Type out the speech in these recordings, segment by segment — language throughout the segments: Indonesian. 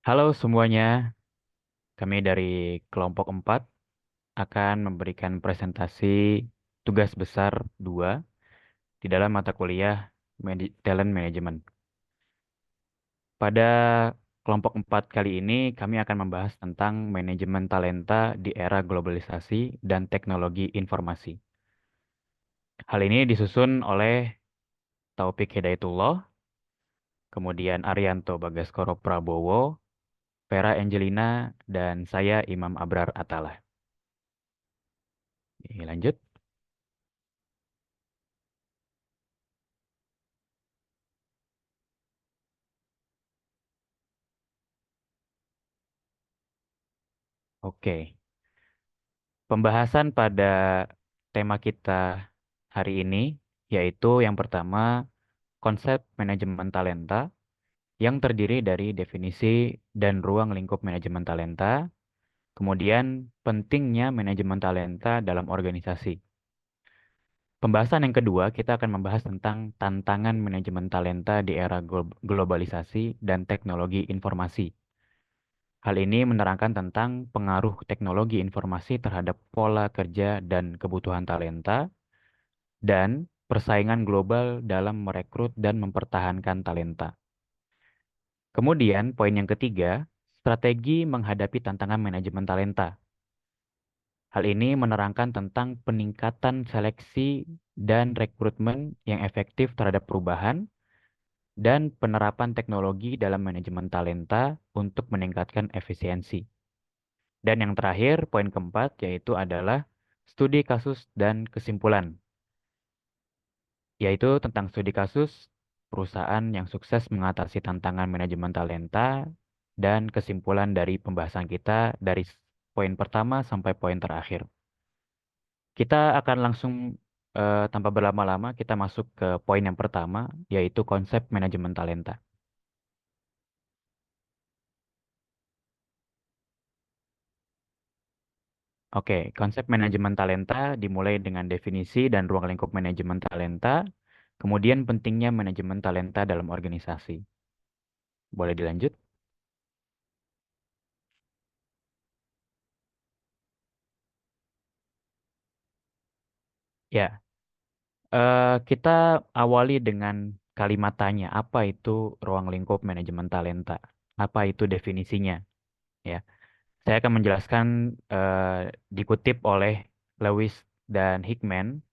Halo semuanya, kami dari kelompok 4 akan memberikan presentasi tugas besar 2 di dalam mata kuliah Talent Management. Pada kelompok 4 kali ini, kami akan membahas tentang manajemen talenta di era globalisasi dan teknologi informasi. Hal ini disusun oleh Taufik Hidayatullah, kemudian Arianto Bagaskoro Prabowo, Vera Angelina, dan saya Imam Abrar Atalah. Lanjut. Oke. Pembahasan pada tema kita hari ini yaitu yang pertama konsep manajemen talenta yang terdiri dari definisi dan ruang lingkup manajemen talenta, kemudian pentingnya manajemen talenta dalam organisasi. Pembahasan yang kedua kita akan membahas tentang tantangan manajemen talenta di era globalisasi dan teknologi informasi. Hal ini menerangkan tentang pengaruh teknologi informasi terhadap pola kerja dan kebutuhan talenta dan persaingan global dalam merekrut dan mempertahankan talenta. Kemudian, poin yang ketiga, strategi menghadapi tantangan manajemen talenta. Hal ini menerangkan tentang peningkatan seleksi dan rekrutmen yang efektif terhadap perubahan dan penerapan teknologi dalam manajemen talenta untuk meningkatkan efisiensi. Dan yang terakhir, poin keempat, yaitu adalah studi kasus dan kesimpulan, yaitu tentang studi kasus perusahaan yang sukses mengatasi tantangan manajemen talenta dan kesimpulan dari pembahasan kita dari poin pertama sampai poin terakhir. Kita akan langsung tanpa berlama-lama kita masuk ke poin yang pertama yaitu konsep manajemen talenta. Oke, konsep manajemen talenta dimulai dengan definisi dan ruang lingkup manajemen talenta, kemudian pentingnya manajemen talenta dalam organisasi. Boleh dilanjut? Ya, kita awali dengan kalimat tanya, apa itu ruang lingkup manajemen talenta? Apa itu definisinya? Ya, saya akan menjelaskan dikutip oleh Lewis dan Hickman.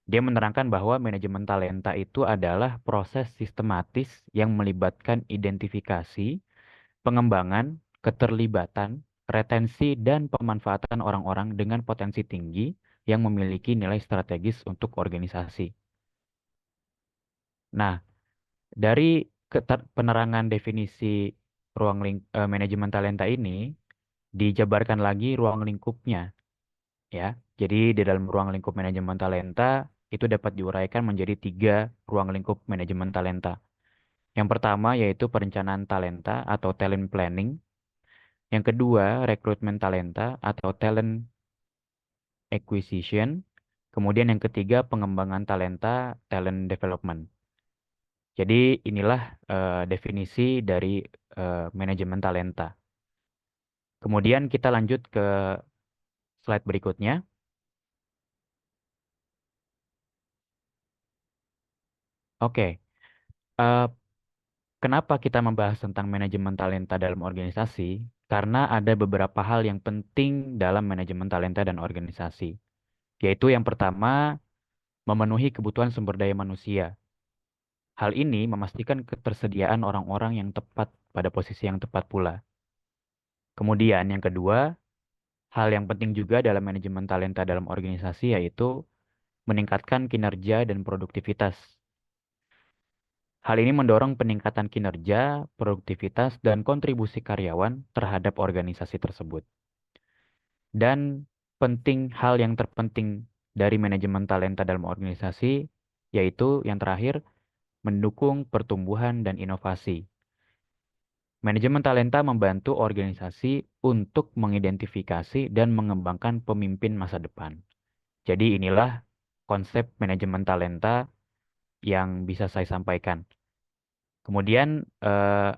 Dia menerangkan bahwa manajemen talenta itu adalah proses sistematis yang melibatkan identifikasi, pengembangan, keterlibatan, retensi, dan pemanfaatan orang-orang dengan potensi tinggi yang memiliki nilai strategis untuk organisasi. Nah, dari penerangan definisi manajemen talenta ini, dijabarkan lagi ruang lingkupnya, ya. Jadi di dalam ruang lingkup manajemen talenta itu dapat diuraikan menjadi 3 ruang lingkup manajemen talenta. Yang pertama yaitu perencanaan talenta atau talent planning. Yang kedua, rekrutmen talenta atau talent acquisition. Kemudian yang ketiga, pengembangan talenta, talent development. Jadi inilah definisi dari manajemen talenta. Kemudian kita lanjut ke slide berikutnya. Oke, eh, kenapa kita membahas tentang manajemen talenta dalam organisasi? Karena ada beberapa hal yang penting dalam manajemen talenta dan organisasi. Yaitu yang pertama, memenuhi kebutuhan sumber daya manusia. Hal ini memastikan ketersediaan orang-orang yang tepat pada posisi yang tepat pula. Kemudian yang kedua, hal yang penting juga dalam manajemen talenta dalam organisasi yaitu meningkatkan kinerja dan produktivitas. Hal ini mendorong peningkatan kinerja, produktivitas, dan kontribusi karyawan terhadap organisasi tersebut. Dan hal yang terpenting dari manajemen talenta dalam organisasi yaitu yang terakhir, mendukung pertumbuhan dan inovasi. Manajemen talenta membantu organisasi untuk mengidentifikasi dan mengembangkan pemimpin masa depan. Jadi inilah konsep manajemen talenta yang bisa saya sampaikan. Kemudian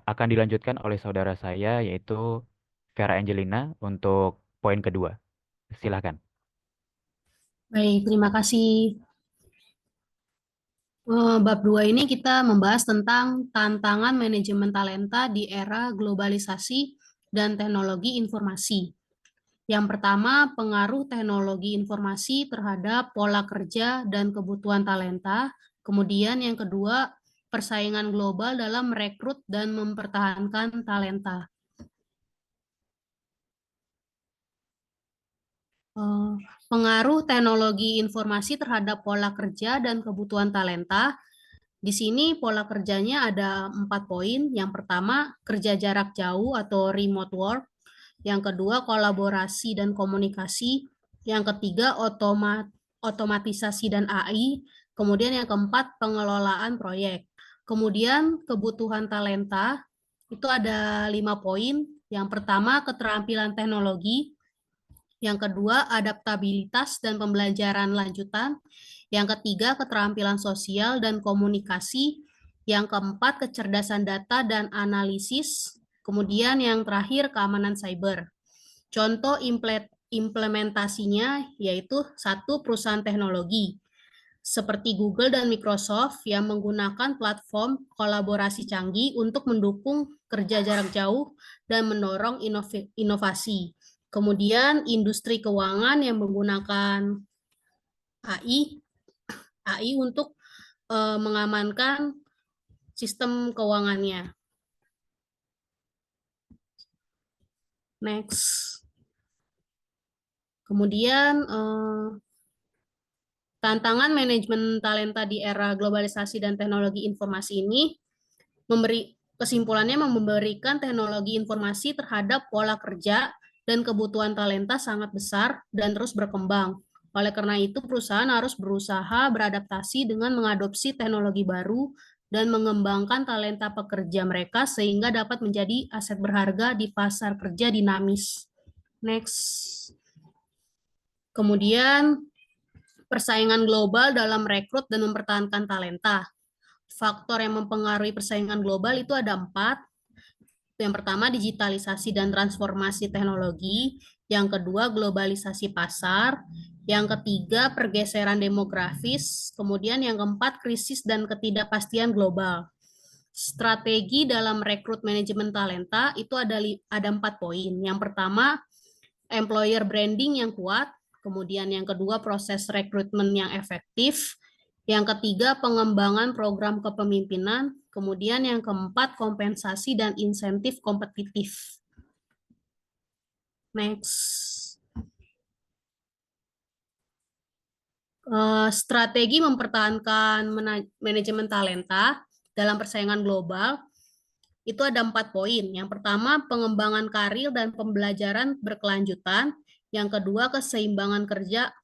akan dilanjutkan oleh saudara saya yaitu Vera Angelina untuk poin kedua. Silakan. Baik, terima kasih. Bab 2 ini kita membahas tentang tantangan manajemen talenta di era globalisasi dan teknologi informasi. Yang pertama, pengaruh teknologi informasi terhadap pola kerja dan kebutuhan talenta. Kemudian yang kedua, persaingan global dalam merekrut dan mempertahankan talenta. Eh, Pengaruh teknologi informasi terhadap pola kerja dan kebutuhan talenta. Di sini pola kerjanya ada 4 poin. Yang pertama, kerja jarak jauh atau remote work. Yang kedua, kolaborasi dan komunikasi. Yang ketiga, otomatisasi dan AI. Kemudian yang keempat, pengelolaan proyek. Kemudian kebutuhan talenta itu ada 5 poin. Yang pertama, keterampilan teknologi. Yang kedua, adaptabilitas dan pembelajaran lanjutan. Yang ketiga, keterampilan sosial dan komunikasi. Yang keempat, kecerdasan data dan analisis. Kemudian yang terakhir, keamanan cyber. Contoh implementasinya yaitu satu perusahaan teknologi seperti Google dan Microsoft yang menggunakan platform kolaborasi canggih untuk mendukung kerja jarak jauh dan mendorong inovasi. Kemudian industri keuangan yang menggunakan AI untuk mengamankan sistem keuangannya. Next. Kemudian tantangan manajemen talenta di era globalisasi dan teknologi informasi ini kesimpulannya memberikan teknologi informasi terhadap pola kerja dan kebutuhan talenta sangat besar dan terus berkembang. Oleh karena itu, perusahaan harus berusaha beradaptasi dengan mengadopsi teknologi baru dan mengembangkan talenta pekerja mereka sehingga dapat menjadi aset berharga di pasar kerja dinamis. Next. Kemudian, persaingan global dalam rekrut dan mempertahankan talenta. Faktor yang mempengaruhi persaingan global itu ada 4. Yang pertama, digitalisasi dan transformasi teknologi. Yang kedua, globalisasi pasar. Yang ketiga, pergeseran demografis. Kemudian yang keempat, krisis dan ketidakpastian global. Strategi dalam rekrut manajemen talenta itu ada 4 poin. Yang pertama, employer branding yang kuat. Kemudian yang kedua, proses rekrutmen yang efektif. Yang ketiga, pengembangan program kepemimpinan. Kemudian yang keempat, kompensasi dan insentif kompetitif. Next. Strategi mempertahankan manajemen talenta dalam persaingan global itu ada 4 poin. Yang pertama, pengembangan karir dan pembelajaran berkelanjutan. Yang kedua, keseimbangan kerja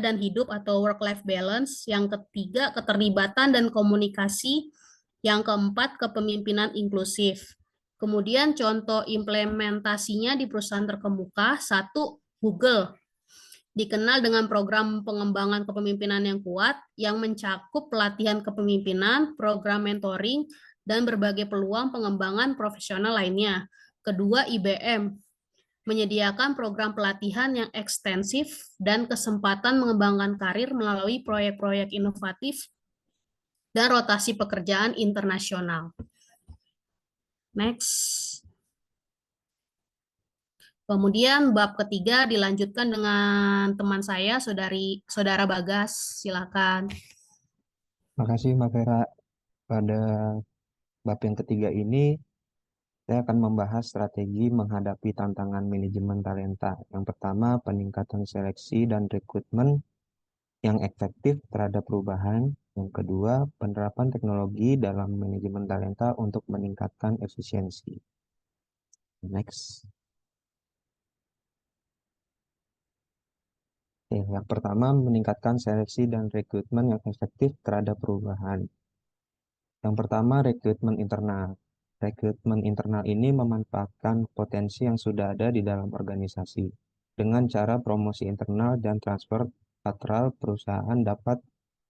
dan hidup atau work-life balance. Yang ketiga, keterlibatan dan komunikasi. Yang keempat, kepemimpinan inklusif. Kemudian contoh implementasinya di perusahaan terkemuka, satu, Google. Dikenal dengan program pengembangan kepemimpinan yang kuat, yang mencakup pelatihan kepemimpinan, program mentoring, dan berbagai peluang pengembangan profesional lainnya. Kedua, IBM menyediakan program pelatihan yang ekstensif dan kesempatan mengembangkan karir melalui proyek-proyek inovatif dan rotasi pekerjaan internasional. Next. Kemudian bab ketiga dilanjutkan dengan teman saya, Saudara Bagas. Silakan. Makasih Mbak Vera. Pada bab yang ketiga ini, saya akan membahas strategi menghadapi tantangan manajemen talenta. Yang pertama, peningkatan seleksi dan rekrutmen yang efektif terhadap perubahan. Yang kedua, penerapan teknologi dalam manajemen talenta untuk meningkatkan efisiensi. Next. Yang pertama, meningkatkan seleksi dan rekrutmen yang efektif terhadap perubahan. Yang pertama, rekrutmen internal. Rekrutmen internal ini memanfaatkan potensi yang sudah ada di dalam organisasi. Dengan cara promosi internal dan transfer lateral, perusahaan dapat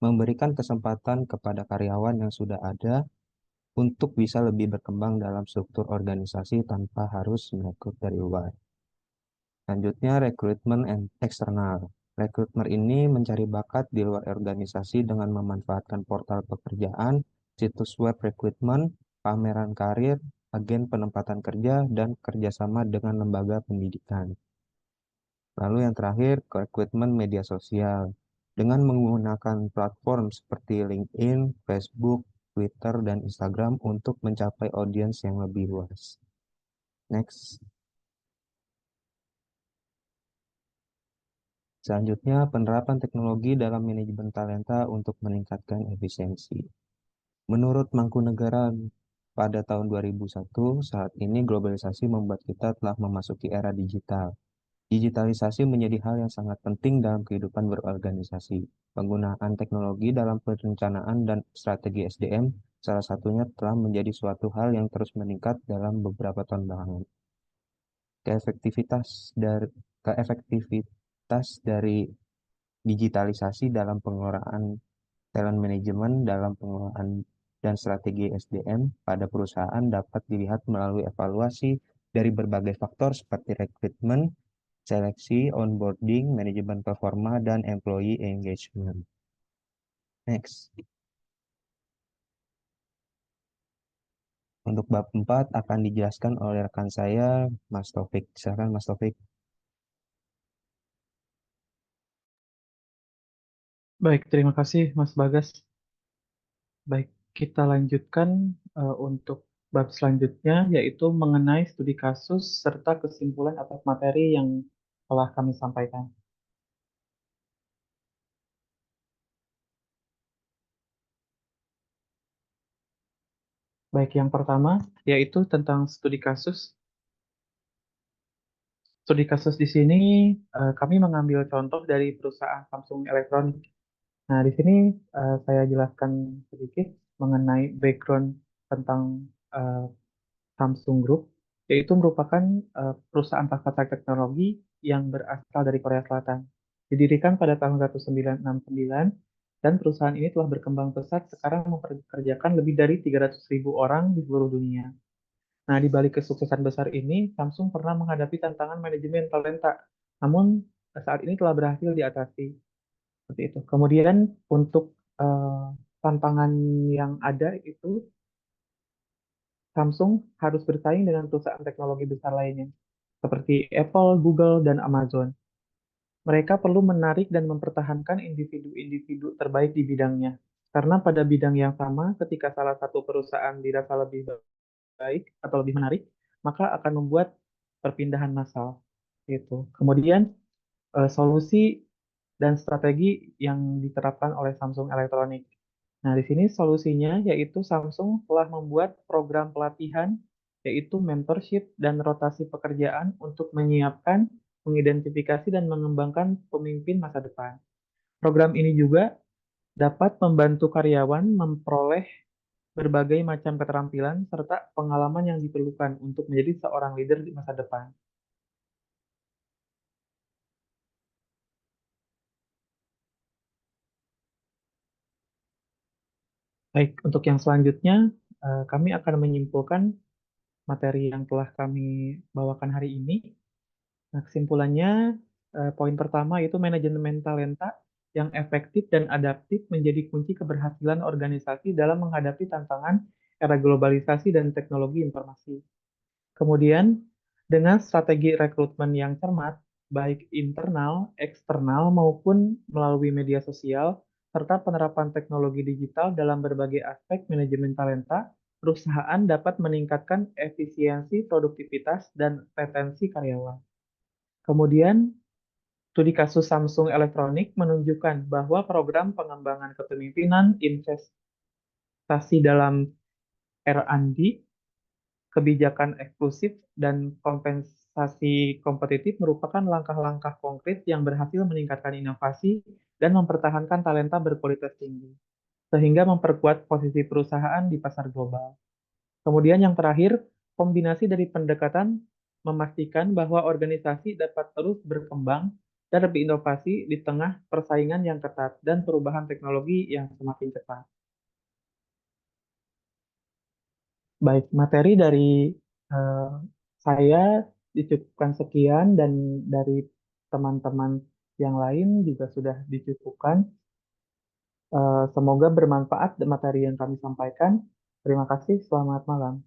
memberikan kesempatan kepada karyawan yang sudah ada untuk bisa lebih berkembang dalam struktur organisasi tanpa harus merekrut dari luar. Selanjutnya, rekrutmen eksternal. Rekrutmen ini mencari bakat di luar organisasi dengan memanfaatkan portal pekerjaan, situs web rekrutmen, pameran karir, agen penempatan kerja, dan kerjasama dengan lembaga pendidikan. Lalu yang terakhir, rekrutmen media sosial. Dengan menggunakan platform seperti LinkedIn, Facebook, Twitter, dan Instagram untuk mencapai audiens yang lebih luas. Next. Selanjutnya, penerapan teknologi dalam manajemen talenta untuk meningkatkan efisiensi. Menurut Mangkunegaran pada tahun 2001, saat ini globalisasi membuat kita telah memasuki era digital. Digitalisasi menjadi hal yang sangat penting dalam kehidupan berorganisasi. Penggunaan teknologi dalam perencanaan dan strategi SDM salah satunya telah menjadi suatu hal yang terus meningkat dalam beberapa tahun belakangan. Keefektivitas dari digitalisasi dalam pengelolaan talent management dalam pengelolaan dan strategi SDM pada perusahaan dapat dilihat melalui evaluasi dari berbagai faktor seperti rekrutmen, seleksi, onboarding, manajemen performa, dan employee engagement. Next. Untuk bab 4 akan dijelaskan oleh rekan saya, Mas Taufik. Silakan Mas Taufik. Baik, terima kasih Mas Bagas. Baik, kita lanjutkan untuk bab selanjutnya, yaitu mengenai studi kasus serta kesimpulan atas materi yang telah kami sampaikan. Baik, yang pertama yaitu tentang studi kasus. Studi kasus di sini kami mengambil contoh dari perusahaan Samsung Electronics. Nah, di sini saya jelaskan sedikit mengenai background tentang eh, Samsung Group, yaitu merupakan perusahaan raksasa teknologi yang berasal dari Korea Selatan. Didirikan pada tahun 1969, dan perusahaan ini telah berkembang pesat, sekarang mempekerjakan lebih dari 300.000 orang di seluruh dunia. Nah, di balik kesuksesan besar ini, Samsung pernah menghadapi tantangan manajemen talenta, namun saat ini telah berhasil diatasi. Seperti itu. Kemudian untuk tantangan yang ada itu, Samsung harus bersaing dengan perusahaan teknologi besar lainnya, seperti Apple, Google, dan Amazon. Mereka perlu menarik dan mempertahankan individu-individu terbaik di bidangnya. Karena pada bidang yang sama, ketika salah satu perusahaan dirasa lebih baik atau lebih menarik, maka akan membuat perpindahan massal. Gitu. Kemudian, solusi dan strategi yang diterapkan oleh Samsung Electronics. Nah, di sini solusinya yaitu Samsung telah membuat program pelatihan, yaitu mentorship dan rotasi pekerjaan untuk menyiapkan, mengidentifikasi, dan mengembangkan pemimpin masa depan. Program ini juga dapat membantu karyawan memperoleh berbagai macam keterampilan serta pengalaman yang diperlukan untuk menjadi seorang leader di masa depan. Baik, untuk yang selanjutnya, kami akan menyimpulkan materi yang telah kami bawakan hari ini. Nah, kesimpulannya, poin pertama yaitu manajemen talenta yang efektif dan adaptif menjadi kunci keberhasilan organisasi dalam menghadapi tantangan era globalisasi dan teknologi informasi. Kemudian, dengan strategi rekrutmen yang cermat, baik internal, eksternal, maupun melalui media sosial, serta penerapan teknologi digital dalam berbagai aspek manajemen talenta, perusahaan dapat meningkatkan efisiensi, produktivitas, dan retensi karyawan. Kemudian, studi kasus Samsung Electronics menunjukkan bahwa program pengembangan kepemimpinan, investasi dalam R&D, kebijakan eksklusif, dan kompensasi kompetitif merupakan langkah-langkah konkret yang berhasil meningkatkan inovasi dan mempertahankan talenta berkualitas tinggi, sehingga memperkuat posisi perusahaan di pasar global. Kemudian yang terakhir, kombinasi dari pendekatan memastikan bahwa organisasi dapat terus berkembang dan lebih inovasi di tengah persaingan yang ketat dan perubahan teknologi yang semakin cepat. Baik, materi dari eh, saya dicukupkan sekian dan dari teman-teman yang lain juga sudah dicukupkan. Semoga bermanfaat materi yang kami sampaikan. Terima kasih, selamat malam.